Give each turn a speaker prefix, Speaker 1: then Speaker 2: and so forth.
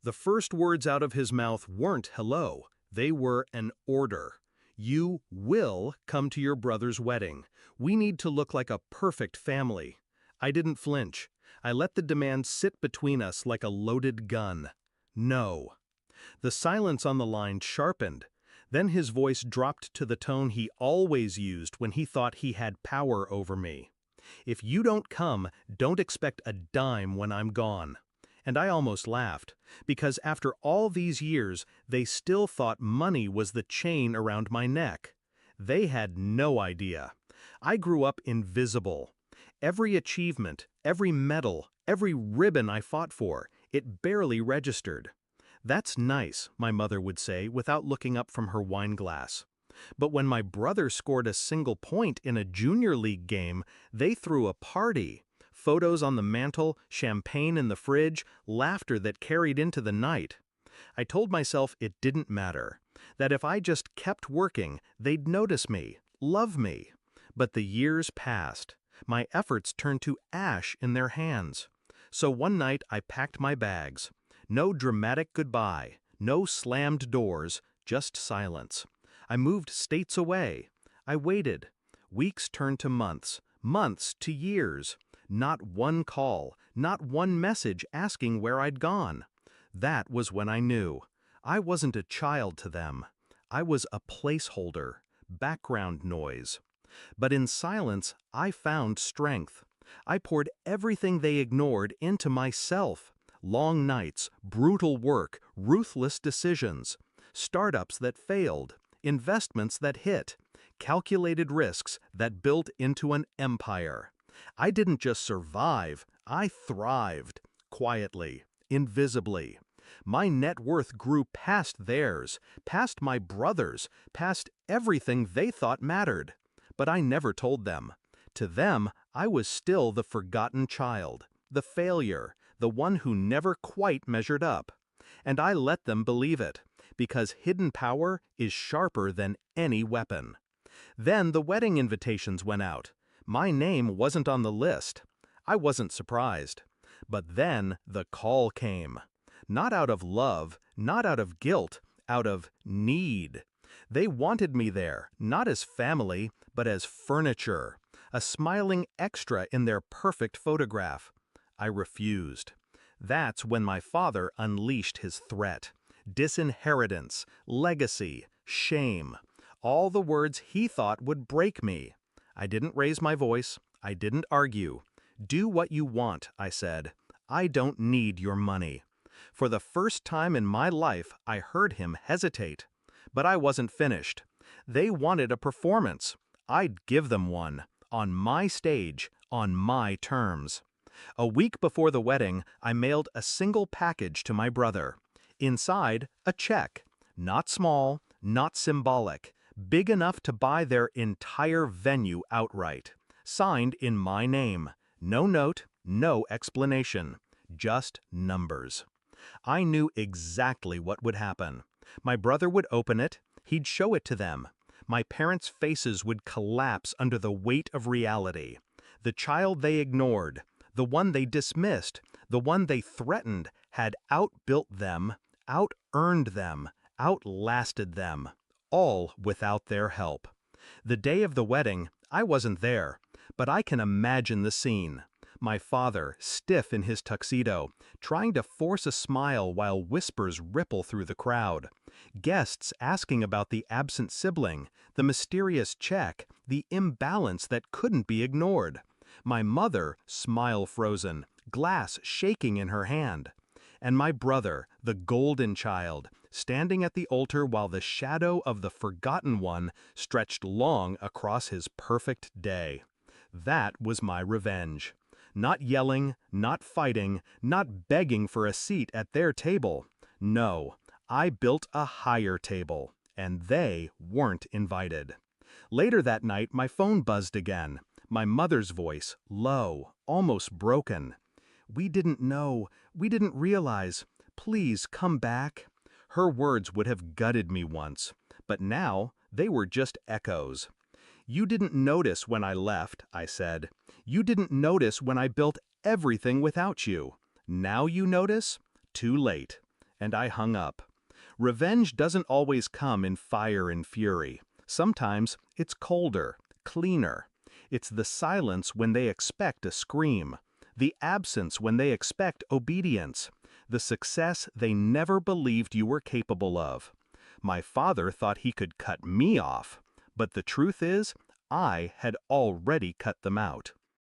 Speaker 1: The first words out of his mouth weren't hello, they were an order. You will come to your brother's wedding. We need to look like a perfect family. I didn't flinch. I let the demand sit between us like a loaded gun. No. The silence on the line sharpened. Then his voice dropped to the tone he always used when he thought he had power over me. If you don't come, don't expect a dime when I'm gone. And I almost laughed, because after all these years, they still thought money was the chain around my neck. They had no idea. I grew up invisible. Every achievement, every medal, every ribbon I fought for, it barely registered. That's nice, my mother would say without looking up from her wine glass. But when my brother scored a single point in a junior league game, they threw a party. Photos on the mantle, champagne in the fridge, laughter that carried into the night. I told myself it didn't matter, that if I just kept working, they'd notice me, love me. But the years passed. My efforts turned to ash in their hands. So one night I packed my bags. No dramatic goodbye, no slammed doors, just silence. I moved states away. I waited. Weeks turned to months, months to years. Not one call, not one message asking where I'd gone. That was when I knew. I wasn't a child to them. I was a placeholder, background noise. But in silence, I found strength. I poured everything they ignored into myself. Long nights, brutal work, ruthless decisions. Startups that failed, investments that hit, calculated risks that built into an empire. I didn't just survive, I thrived, quietly, invisibly. My net worth grew past theirs, past my brother's, past everything they thought mattered. But I never told them. To them, I was still the forgotten child, the failure, the one who never quite measured up. And I let them believe it, because hidden power is sharper than any weapon. Then the wedding invitations went out. My name wasn't on the list. I wasn't surprised. But then the call came. Not out of love, not out of guilt, out of need. They wanted me there, not as family, but as furniture, a smiling extra in their perfect photograph. I refused. That's when my father unleashed his threat. Disinheritance, legacy, shame. All the words he thought would break me. I didn't raise my voice. I didn't argue. Do what you want, I said. I don't need your money. For the first time in my life, I heard him hesitate. But I wasn't finished. They wanted a performance. I'd give them one. On my stage, on my terms. A week before the wedding, I mailed a single package to my brother. Inside, a check. Not small, not symbolic. Big enough to buy their entire venue outright. Signed in my name. No note, no explanation. Just numbers. I knew exactly what would happen. My brother would open it. He'd show it to them. My parents' faces would collapse under the weight of reality. The child they ignored, the one they dismissed, the one they threatened, had outbuilt them, out-earned them, outlasted them, all without their help. The day of the wedding, I wasn't there, but I can imagine the scene. My father, stiff in his tuxedo, trying to force a smile while whispers ripple through the crowd. Guests asking about the absent sibling, the mysterious check, the imbalance that couldn't be ignored. My mother, smile frozen, glass shaking in her hand. And my brother, the golden child, standing at the altar while the shadow of the forgotten one stretched long across his perfect day. That was my revenge. Not yelling, not fighting, not begging for a seat at their table. No, I built a higher table, and they weren't invited. Later that night, my phone buzzed again. My mother's voice, low, almost broken. "We didn't know. We didn't realize. Please come back." Her words would have gutted me once, but now they were just echoes. "You didn't notice when I left," I said. "You didn't notice when I built everything without you. Now you notice? Too late." and I hung up. Revenge doesn't always come in fire and fury. Sometimes it's colder, cleaner. It's the silence when they expect a scream, the absence when they expect obedience, the success they never believed you were capable of. My father thought he could cut me off, but the truth is, I had already cut them out.